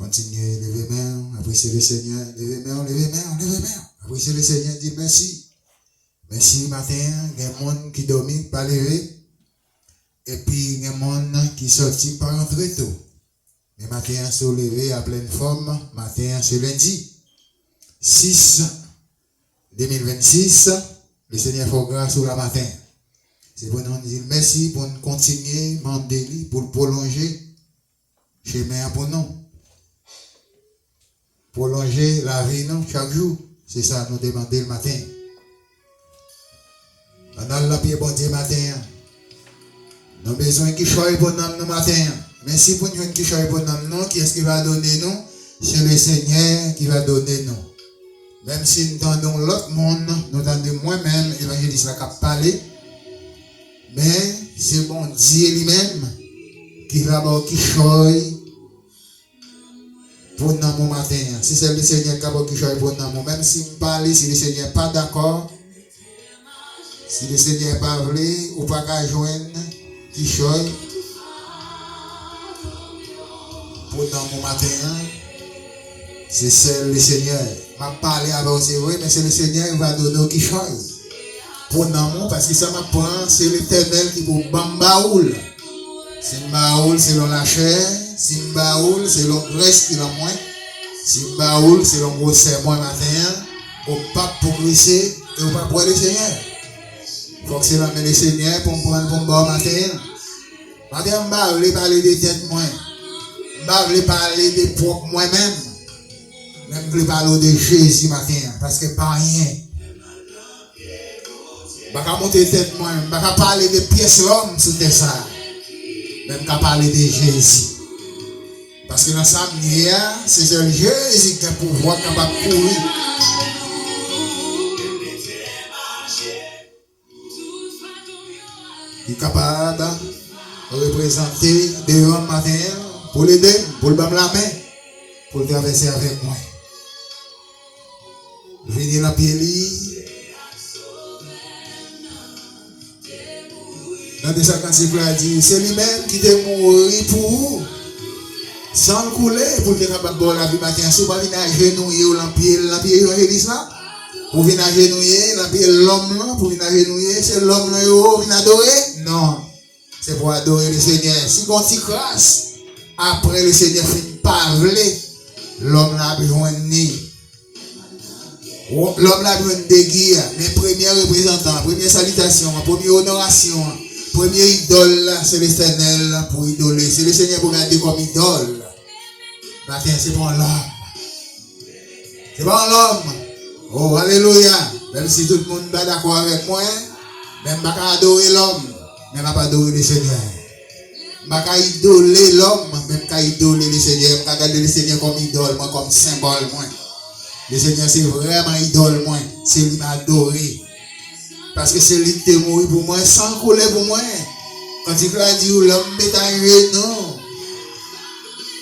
continuez, levez main, appréciez le Seigneur, levez main, levez main, levez main. Appréciez le Seigneur, dites merci. Merci matin, il y a des gens qui dorment, pas lever. Et puis, il y a des gens qui sortent par rentrer tôt. Mais matin, sont levés à pleine forme, matin, c'est lundi. 6 2026, le Seigneur fait grâce au matin. C'est pour nous dire merci, pour nous continuer, pour prolonger chemin pour nous. Prolonger la vie nous chaque jour. C'est ça nous demander le matin. Pendant la prière bon Dieu matin. Nous avons besoin qu'il choisit pour nous matin. Merci pour nous qui choisit pour nous. Qui est-ce qui va donner nous? C'est le Seigneur qui va donner nous. Même si nous entendons l'autre monde, nous entendons moi-même, l'évangéliste qui a parlé. Mais c'est bon Dieu lui-même qui va choisit pour nous matin. Si c'est le Seigneur qui choisit pour nous, même si nous parlons, si le Seigneur n'est pas d'accord, si le Seigneur n'est pas voulu ou pas qu'à joindre, qui choisit pour nous matin, c'est seul le Seigneur. Je vais parler avec c'est vrai, mais c'est le Seigneur qui va donner qui choisit. Pour nous, parce que ça m'apprend, c'est l'Éternel qui pour Bambaoul. Si Mbaoul, c'est la chair. Si Mbaoul, c'est le reste qui l'a moins. Si Mbaoul, c'est le gros sermon matin. On ne peut pas progresser et on ne peut pas prendre le Seigneur. Il faut que c'est là le Seigneur pour me prendre pour me boire matin. Matin, je ne vais pas parler des têtes moins. Je ne vais pas parler des propres moi-même. Même je ne vais pas parler de Jésus matin. Parce que pas rien. Je ne vais pas monter tête moi, je ne vais pas parler de pièces l'homme sur tes ça. Même qu'à parler de Jésus. Parce que dans sa manière, c'est seul Jésus qui a pouvoir capable de courir. Il est capable de représenter des hommes matin pour l'aider, pour le battre la main, pour le traverser avec moi. Venez la pied. Dans des sacrifices, il a dit, c'est lui-même qui est mort pour vous. Sans le couler, pour le capable de boire la vie matin. Si vous venez à genouiller ou l'empire l'église là, pour venir à genouiller, l'empire l'homme là, pour venir à genouiller, c'est l'homme là, pour venir adorer. Non, c'est pour adorer le Seigneur. Si on t'y crasse, après le Seigneur finit par parler, l'homme là a besoin de nez. L'homme là a besoin de déguire. Mais premier représentant, première salutation, première honoration. Premier idole, c'est l'Éternel pour idoler. C'est le Seigneur pour garder comme idole. Matin, c'est bon l'homme. C'est bon l'homme. Oh, alléluia. Même si tout le monde n'est pas d'accord avec moi, même je ne vais pas adorer l'homme, mais je ne vais pas adorer le Seigneur. Je ne vais pas idoler l'homme, même je vais idoler le Seigneur. Je vais regarder le Seigneur comme idole, moi, comme symbole. Moi. Le Seigneur, c'est vraiment idole. Moi. C'est lui qui m'a adoré. Parce que c'est lui qui est mort pour moi, sans couler pour moi. Quand il a dit, l'homme est arrivé, non.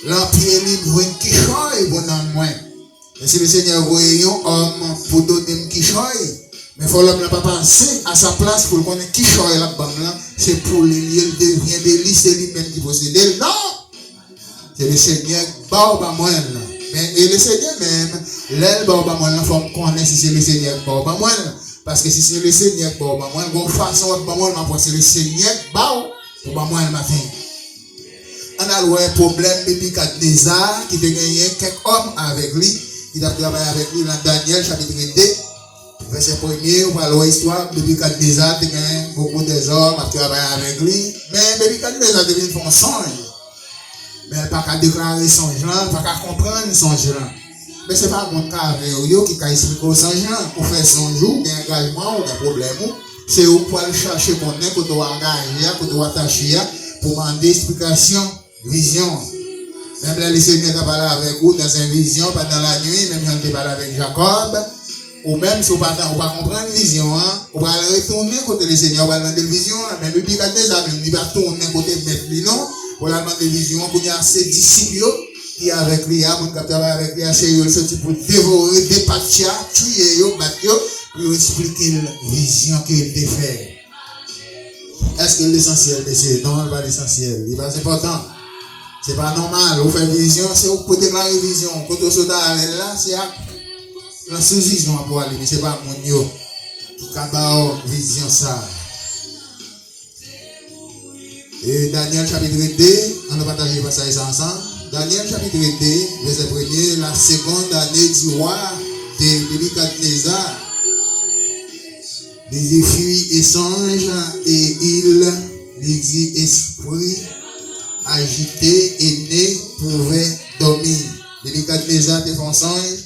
L'empire libre, qui choisit pour moi. Et si le Seigneur voyait un homme pour donner qui choisit, mais il faut l'homme ne pas penser à sa place pour le connaître qui choisit là-bas, c'est pour lui, il devient de lui, c'est lui-même qui possède. Non! C'est le Seigneur qui bat au moi. Et le Seigneur même, l'aile bat au moi, il faut connaître si c'est le Seigneur qui bat au moi. Parce que si c'est le Seigneur qui bat au moi, il faut façon c'est le Seigneur qui bat au moi le matin. On a un problème depuis Nebuchadnezzar qui a gagné quelques hommes avec lui. Il a travaillé avec lui dans Daniel chapitre 2. Verset 1er, on va voir l'histoire. Nebuchadnezzar a gagné beaucoup des hommes, a travaillé avec lui. Mais Nebuchadnezzar devient un songe. Mais il n'a pas qu'à déclarer son genre, il n'a pas qu'à comprendre son genre. Mais ce n'est pas mon cas avec eux qui a expliqué son genre. Pour faire son jour, il y a un engagement ou un problème. C'est où pour aller chercher mon nez, pour doit engager, pour doit attacher, pour demander explication, vision. Même là, le Seigneur a parlé avec vous dans une vision pendant la nuit, même quand il parlé avec Jacob, ou même si vous ne pouvez pas comprendre la vision, vous va retourner côté le Seigneur, vous va demander la vision, même depuis quand il va tourner côté mettre lui, non, vous va demander la vision, pour y avoir ses disciples qui avec lui, pour travailler avec lui, c'est pour dévorer, départir, tuer, battre, pour expliquer la vision qu'il a fait. Est-ce que l'essentiel de c'est non, pas l'essentiel, c'est important. C'est pas normal. Vous faites vision, c'est vous pouvez déclarer vision. Quand vous sautez là, c'est la sous-vision pour aller. Mais c'est pas mon yo. Qui a vision ça. Et Daniel chapitre 2, on va partager ça ensemble. Daniel chapitre 2, verset 1er, la seconde année du roi de Nebuchadnezzar. Les fruits et songes, et il dit esprit agité et né pouvait dormir. Nebuchadnezzar te font songe.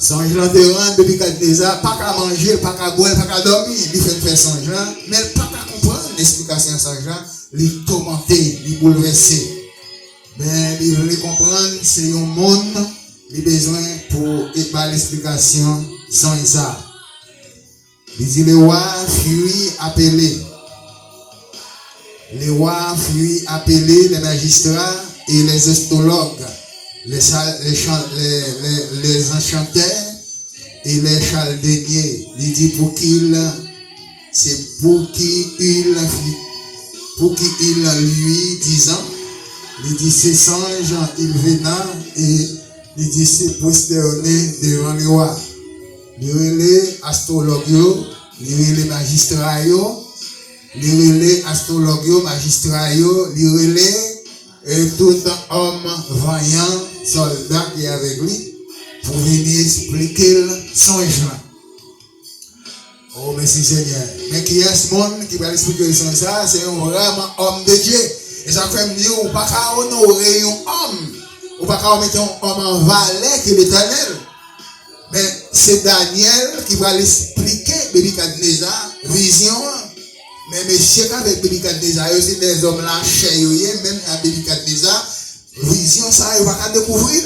Songe l'enterrant, Nebuchadnezzar, pas qu'à manger, pas qu'à boire, pas qu'à dormir. Il fait songe là, mais pas qu'à comprendre l'explication de songe là. Il tourmenté, il bouleversé. Mais il veut comprendre, c'est un monde, il a besoin pour l'explication songe ça. Il dit le roi fut appelé. Les rois furent appelés, les magistrats et les astrologues, les enchanteurs et les chaldéniers. Il dit pour qu'il lui disant, il dit ces songes, il venant et il dit c'est prosterné devant le roi. Il relève astrologues, il relève magistrats, il relève astrologues, magistrats, il relève tout homme vaillant, soldat qui est avec lui, pour venir expliquer son songe. Oh, merci Seigneur. Mais qui est ce monde qui va expliquer son ça? C'est un vraiment homme de Dieu. Et ça fait me dire, on ne peut pas honorer un homme. On ne peut pas mettre un homme en valet qui est l'éternel. Mais c'est Daniel qui va l'expliquer, Nebuchadnezzar, vision. Mais monsieur, avec Nebuchadnezzar, c'est des hommes là, chers, même à Nebuchadnezzar, vision ça, il va pas découvrir.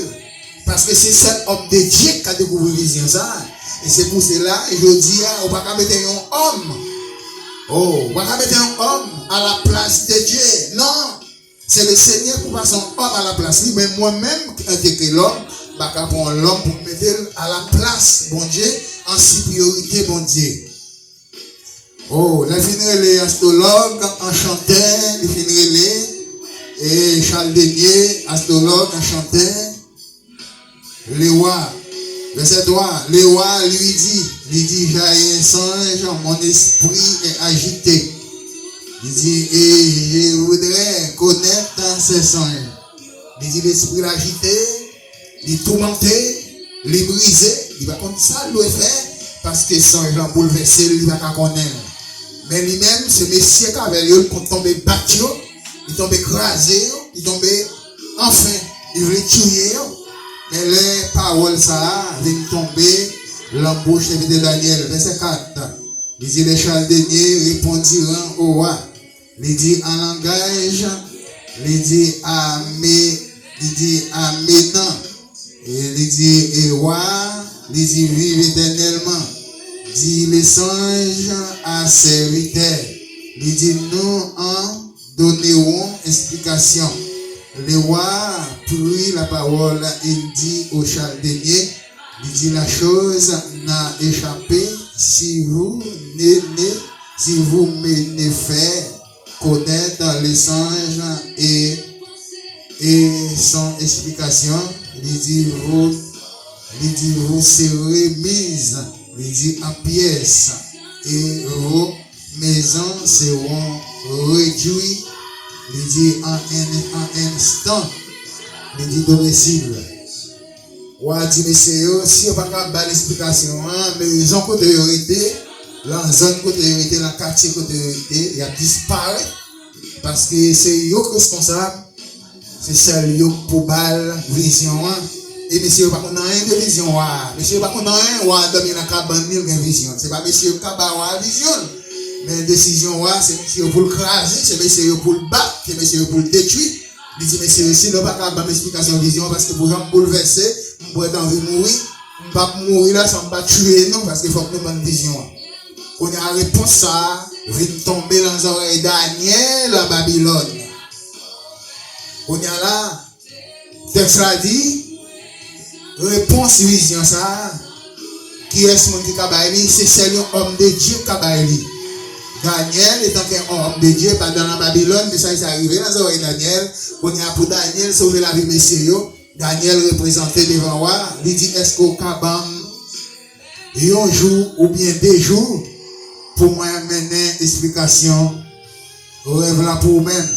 Parce que c'est seul homme de Dieu qui a découvert vision ça. Et c'est pour cela, je dis, on ne va pas mettre un homme. Oh, on ne va pas mettre un homme à la place de Dieu. Non, c'est le Seigneur qui va son homme à la place. Mais moi-même, en tant que l'homme, je vais prendre l'homme pour mettre à la place, bon Dieu, en supériorité, bon Dieu. Oh, la finir les astrologues, enchanteurs, les finir les chaldéniers, astrologues, enchanteurs, les rois. Verset 3, le roi lui dit, j'ai un songe, mon esprit est agité. Il dit, et je voudrais connaître ces songes. Il dit, l'esprit est agité, il est tourmenté, il est brisé. Il va comme ça le faire, parce que son songe est bouleversé, il va pas connaître. Mais lui-même, ce monsieur qui avait lui, il tombé battu, il tombé écrasé, il tombé, enfin, il voulait tuer. Mais les paroles ça viennent tomber l'embauche de Daniel. Verset 4. Il dit les chaldéniers répondiront au roi. Il dit en langage, il dit aménant. Il dit et roi, il dit vive éternellement. Dit les songes à serviteurs. Il dit nous en donnerons explication. Le roi prit la parole, il dit au chaldénier, il dit la chose n'a échappé si vous me faites connaître les songes et son explication, il dit vous serez mises, il dit en pièces et vos maisons seront réduites. Il dit en un instant, il dit domicile. Ou a dit, monsieur, si on ne peut pas faire l'explication, mais ils ont côté vérité, la zone côté vérité, la quartier côté vérité, il a disparu. Parce que c'est eux responsables, c'est celle pour balle, vision. Et monsieur, pas qu'on a rien de vision. Monsieur, pas qu'on a rien, ou a dormi dans la cabane, il a une vision. Ce n'est pas monsieur qui a vision. Mais décision, c'est monsieur pour le craser, c'est monsieur pour le battre, c'est monsieur pour le détruire. Il dit, monsieur, si nous ne pouvons pas faire l'explication de vision, parce que pour me bouleverser, je pourrais envie de mourir. Je ne peux pas mourir là, ça ne va pas tuer, non, parce qu'il faut que nous ayons une vision. On a la réponse ça, vient tomber dans les oreilles Daniel à Babylone. On a là, texte a dit, réponse vision ça, qui est ce monde qui a baillé, c'est celui homme de Dieu qui a baillé. Daniel étant qu'un homme de Dieu, pas dans la Babylone, mais ça est arrivé dans les oreilles de Daniel. On y a pour Daniel sauver la vie, messieurs. Daniel représenté devant moi. Il dit, est-ce qu'au cabam, un jour ou bien des jours, pour moi mener explication, rêve là pour vous-même.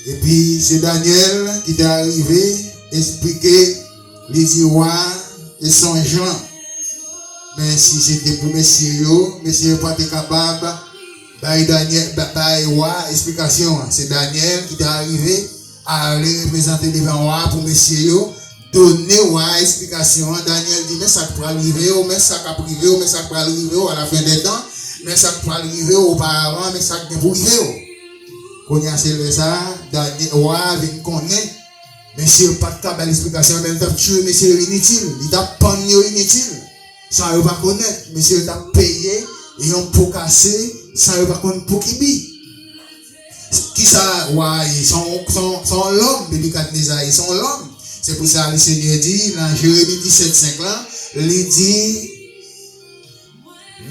Et puis, c'est Daniel qui est arrivé, expliquer les histoires et son genre. Mais si c'était pour messieurs pas été capable, Daniel, explication. C'est Daniel qui est arrivé à aller représenter devant moi pour messieurs, donner explication. Daniel dit, mais ça peut arriver, mais ça peut arriver, mais ça peut arriver à la fin des temps, mais ça peut arriver auparavant, mais ça peut arriver. Quand il y a ça, Daniel vient connaître, messieurs, pas de capable l'explication, mais il a tué, messieurs, inutile, il a pogné inutile. Sans ne pas connaître, monsieur t'a payé et on peut casser sans ne pas connaître pour qui bi. Qui ça, ils sont l'homme, Nebukadnezar, ils sont l'homme. C'est pour ça que le Seigneur dit, dans Jérémie 17:5 là, il dit,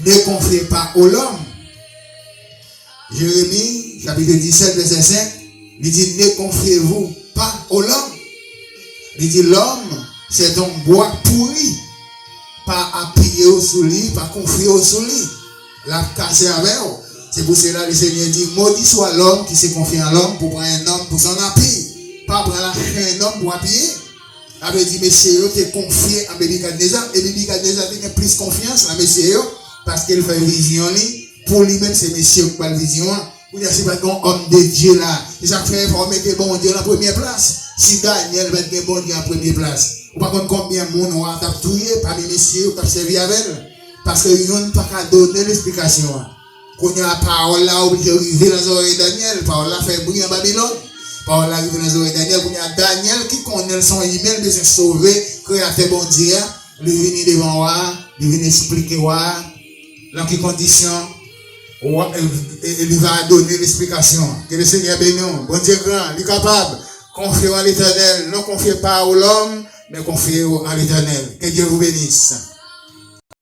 ne confiez pas au l'homme. Jérémie, chapitre 17, verset 5, il dit, ne confiez-vous pas au l'homme. Il dit, l'homme, c'est un bois pourri. Pas appuyer au souli, pas confier au souli. La casser avec eux. C'est pour cela que le Seigneur dit, maudit soit l'homme qui s'est confié en l'homme pour prendre un homme pour son appui. Pas prendre un homme pour appuyer. Avait dit, messieurs, tu es confié à Nebukadnezar. Et Nebukadnezar a plus confiance à messieurs parce qu'il fait vision. Pour lui-même, c'est messieurs qui parlent vision. Vous n'avez pas un homme de Dieu là. Et ça fait pour mettre bon Dieu en première place. Si Daniel va être bon Dieu en première place. Ou par contre, combien de monde on a tué parmi messieurs qui ont servi avec elle? Parce qu'ils n'ont pas qu'à donner l'explication. Quand il y a la parole là, obligé d'arriver dans les oreilles de Daniel, la parole là fait bruit en Babylone. La parole là arrive dans les oreilles de Daniel, quand il y a Daniel qui connaît son email, de se sauver, créateur bon Dieu, il vient devant moi, il vient expliquer moi, dans quelles conditions, il va donner l'explication. Que le Seigneur bénisse, bon Dieu grand, il est capable. Confiez à l'Éternel, ne confiez pas à l'homme, mais confiez à l'Éternel. Que Dieu vous bénisse.